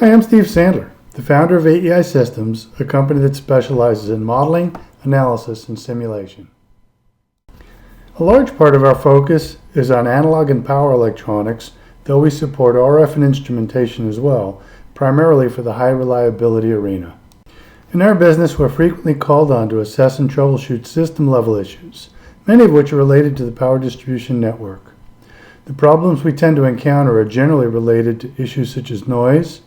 Hi, I'm Steve Sandler, the founder of AEi Systems, a company that specializes in modeling, analysis, and simulation. A large part of our focus is on analog and power electronics, though we support RF and instrumentation as well, primarily for the high reliability arena. In our business, we're frequently called on to assess and troubleshoot system-level issues, many of which are related to the power distribution network. The problems we tend to encounter are generally related to issues such as noise,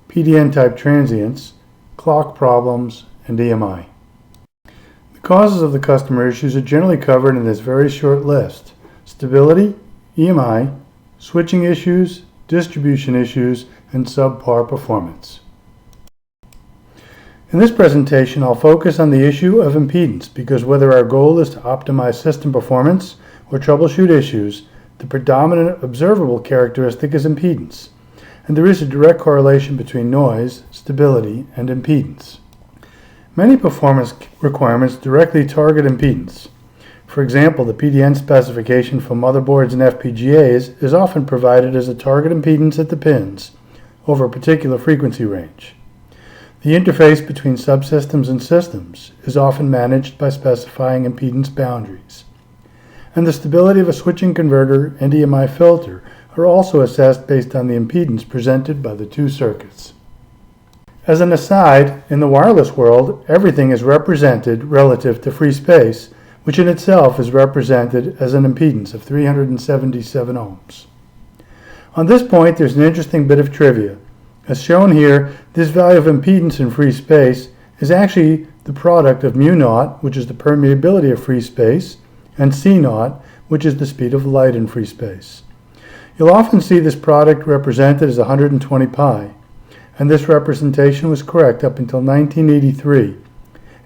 PDN-type transients, clock problems, and EMI. The causes of the customer issues are generally covered in this very short list: stability, EMI, switching issues, distribution issues, and subpar performance. In this presentation, I'll focus on the issue of impedance because whether our goal is to optimize system performance or troubleshoot issues, the predominant observable characteristic is impedance, and there is a direct correlation between noise, stability, and impedance. Many performance requirements directly target impedance. For example, the PDN specification for motherboards and FPGAs is often provided as a target impedance at the pins over a particular frequency range. The interface between subsystems and systems is often managed by specifying impedance boundaries. And the stability of a switching converter and EMI filter are also assessed based on the impedance presented by the two circuits. As an aside, in the wireless world, everything is represented relative to free space, which in itself is represented as an impedance of 377 ohms. On this point, there's an interesting bit of trivia. As shown here, this value of impedance in free space is actually the product of mu naught, which is the permeability of free space, and C naught, which is the speed of light in free space. You'll often see this product represented as 120 pi, and this representation was correct up until 1983,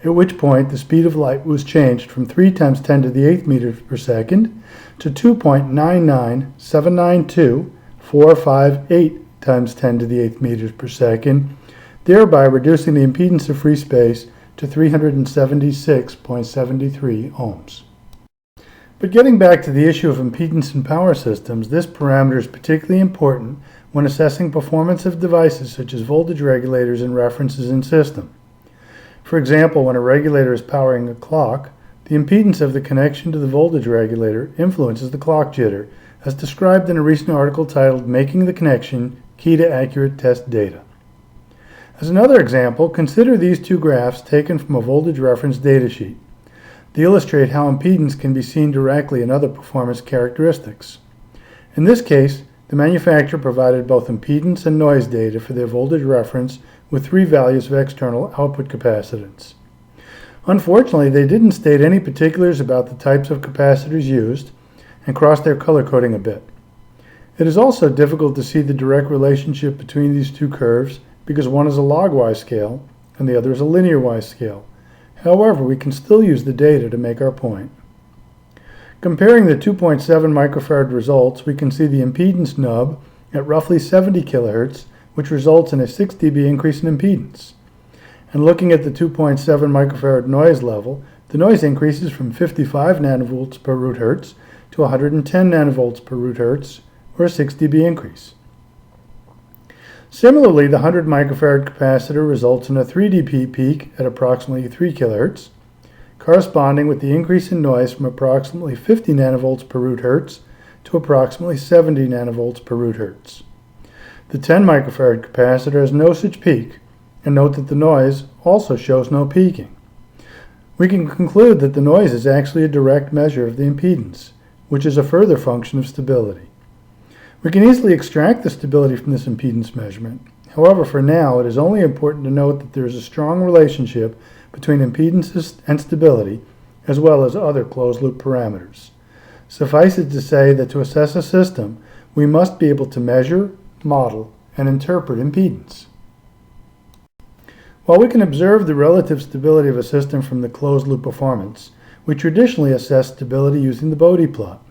at which point the speed of light was changed from 3 times 10 to the 8th meters per second to 2.99792,458 times 10 to the 8th meters per second, thereby reducing the impedance of free space to 376.73 ohms. But getting back to the issue of impedance in power systems, this parameter is particularly important when assessing performance of devices such as voltage regulators and references in system. For example, when a regulator is powering a clock, the impedance of the connection to the voltage regulator influences the clock jitter, as described in a recent article titled "Making the Connection Key to Accurate Test Data." As another example, consider these two graphs taken from a voltage reference datasheet. They illustrate how impedance can be seen directly in other performance characteristics. In this case, the manufacturer provided both impedance and noise data for their voltage reference with 3 values of external output capacitance. Unfortunately, they didn't state any particulars about the types of capacitors used and crossed their color coding a bit. It is also difficult to see the direct relationship between these two curves because one is a logwise scale and the other is a linear-wise scale. However, we can still use the data to make our point. Comparing the 2.7 microfarad results, we can see the impedance nub at roughly 70 kHz, which results in a 6 dB increase in impedance. And looking at the 2.7 microfarad noise level, the noise increases from 55 nanovolts per root hertz to 110 nanovolts per root hertz, or a 6 dB increase. Similarly, the 100 microfarad capacitor results in a 3 dB peak at approximately 3 kHz, corresponding with the increase in noise from approximately 50 nanovolts per root hertz to approximately 70 nanovolts per root hertz. The 10 microfarad capacitor has no such peak, and note that the noise also shows no peaking. We can conclude that the noise is actually a direct measure of the impedance, which is a further function of stability. We can easily extract the stability from this impedance measurement. However, for now, it is only important to note that there is a strong relationship between impedance and stability, as well as other closed-loop parameters. Suffice it to say that to assess a system, we must be able to measure, model, and interpret impedance. While we can observe the relative stability of a system from the closed-loop performance, we traditionally assess stability using the Bode plot.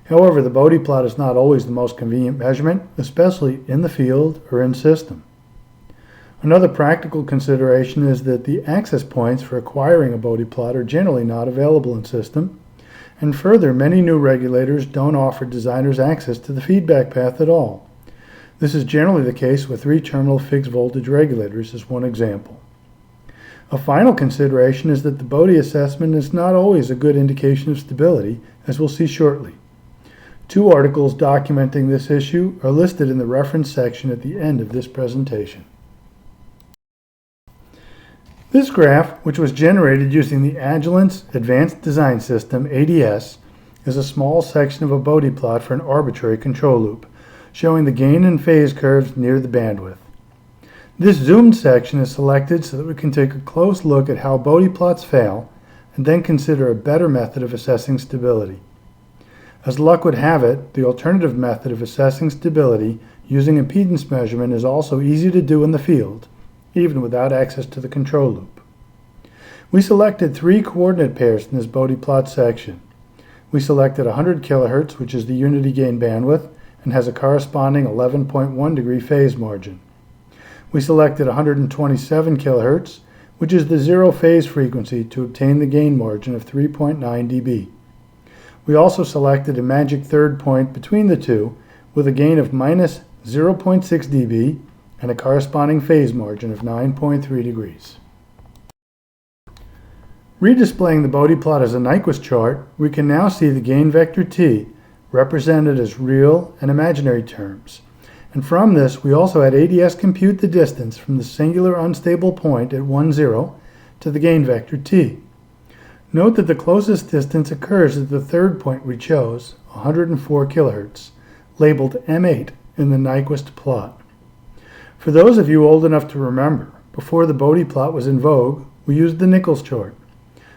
However, the Bode plot is not always the most convenient measurement, especially in the field or in system. Another practical consideration is that the access points for acquiring a Bode plot are generally not available in system, and further, many new regulators don't offer designers access to the feedback path at all. This is generally the case with 3-terminal fixed voltage regulators as one example. A final consideration is that the Bode assessment is not always a good indication of stability, as we'll see shortly. 2 articles documenting this issue are listed in the reference section at the end of this presentation. This graph, which was generated using the Agilent's Advanced Design System, ADS, is a small section of a Bode plot for an arbitrary control loop, showing the gain and phase curves near the bandwidth. This zoomed section is selected so that we can take a close look at how Bode plots fail and then consider a better method of assessing stability. As luck would have it, the alternative method of assessing stability using impedance measurement is also easy to do in the field, even without access to the control loop. We selected 3 coordinate pairs in this Bode plot section. We selected 100 kHz, which is the unity gain bandwidth, and has a corresponding 11.1 degree phase margin. We selected 127 kHz, which is the zero phase frequency, to obtain the gain margin of 3.9 dB. We also selected a magic third point between the two with a gain of minus 0.6 dB and a corresponding phase margin of 9.3 degrees. Redisplaying the Bode plot as a Nyquist chart, we can now see the gain vector t represented as real and imaginary terms. And from this, we also had ADS compute the distance from the singular unstable point at 1, 0 to the gain vector t. Note that the closest distance occurs at the third point we chose, 104 kHz, labeled M8 in the Nyquist plot. For those of you old enough to remember, before the Bode plot was in vogue, we used the Nichols chart.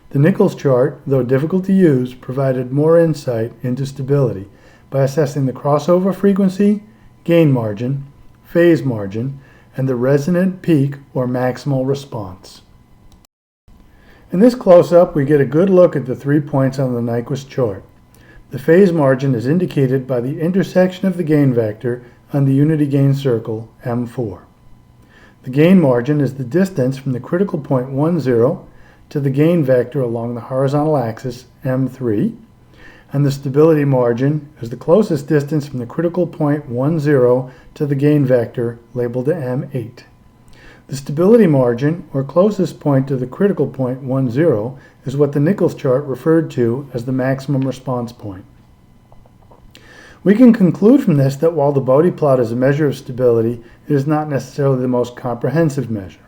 The Nichols chart, though difficult to use, provided more insight into stability by assessing the crossover frequency, gain margin, phase margin, and the resonant peak or maximal response. In this close-up, we get a good look at the 3 points on the Nyquist chart. The phase margin is indicated by the intersection of the gain vector on the unity gain circle, M4. The gain margin is the distance from the critical point 1, 0 to the gain vector along the horizontal axis, M3, and the stability margin is the closest distance from the critical point 1, 0 to the gain vector, labeled M8. The stability margin, or closest point to the critical point 1, 0, is what the Nichols chart referred to as the maximum response point. We can conclude from this that while the Bode plot is a measure of stability, it is not necessarily the most comprehensive measure.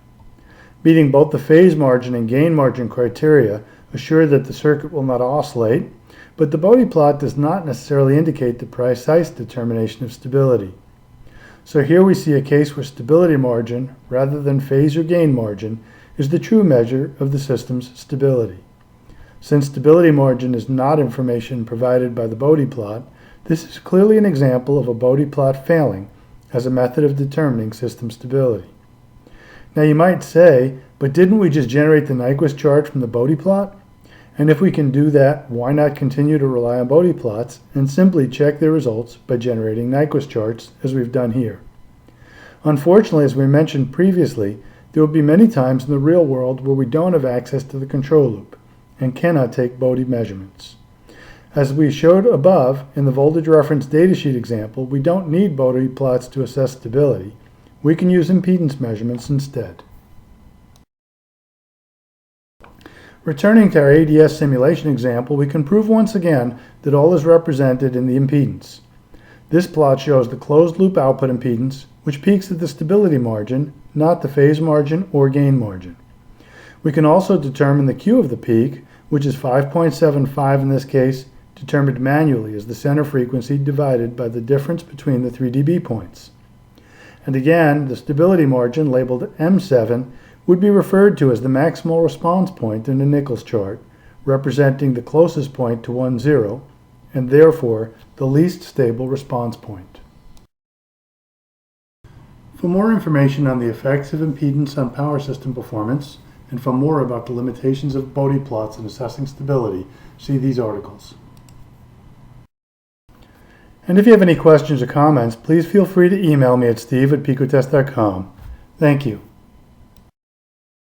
Meeting both the phase margin and gain margin criteria assure that the circuit will not oscillate, but the Bode plot does not necessarily indicate the precise determination of stability. So here we see a case where stability margin, rather than phase or gain margin, is the true measure of the system's stability. Since stability margin is not information provided by the Bode plot, this is clearly an example of a Bode plot failing as a method of determining system stability. Now you might say, but didn't we just generate the Nyquist chart from the Bode plot? And if we can do that, why not continue to rely on Bode plots and simply check their results by generating Nyquist charts, as we've done here? Unfortunately, as we mentioned previously, there will be many times in the real world where we don't have access to the control loop and cannot take Bode measurements. As we showed above in the voltage reference datasheet example, we don't need Bode plots to assess stability. We can use impedance measurements instead. Returning to our ADS simulation example, we can prove once again that all is represented in the impedance. This plot shows the closed loop output impedance, which peaks at the stability margin, not the phase margin or gain margin. We can also determine the Q of the peak, which is 5.75 in this case, determined manually as the center frequency divided by the difference between the 3 dB points. And again, the stability margin, labeled M7, would be referred to as the maximal response point in the Nichols chart, representing the closest point to 1, 0, and therefore the least stable response point. For more information on the effects of impedance on power system performance, and for more about the limitations of Bode plots in assessing stability, see these articles. And if you have any questions or comments, please feel free to email me at steve@picotest.com. Thank you.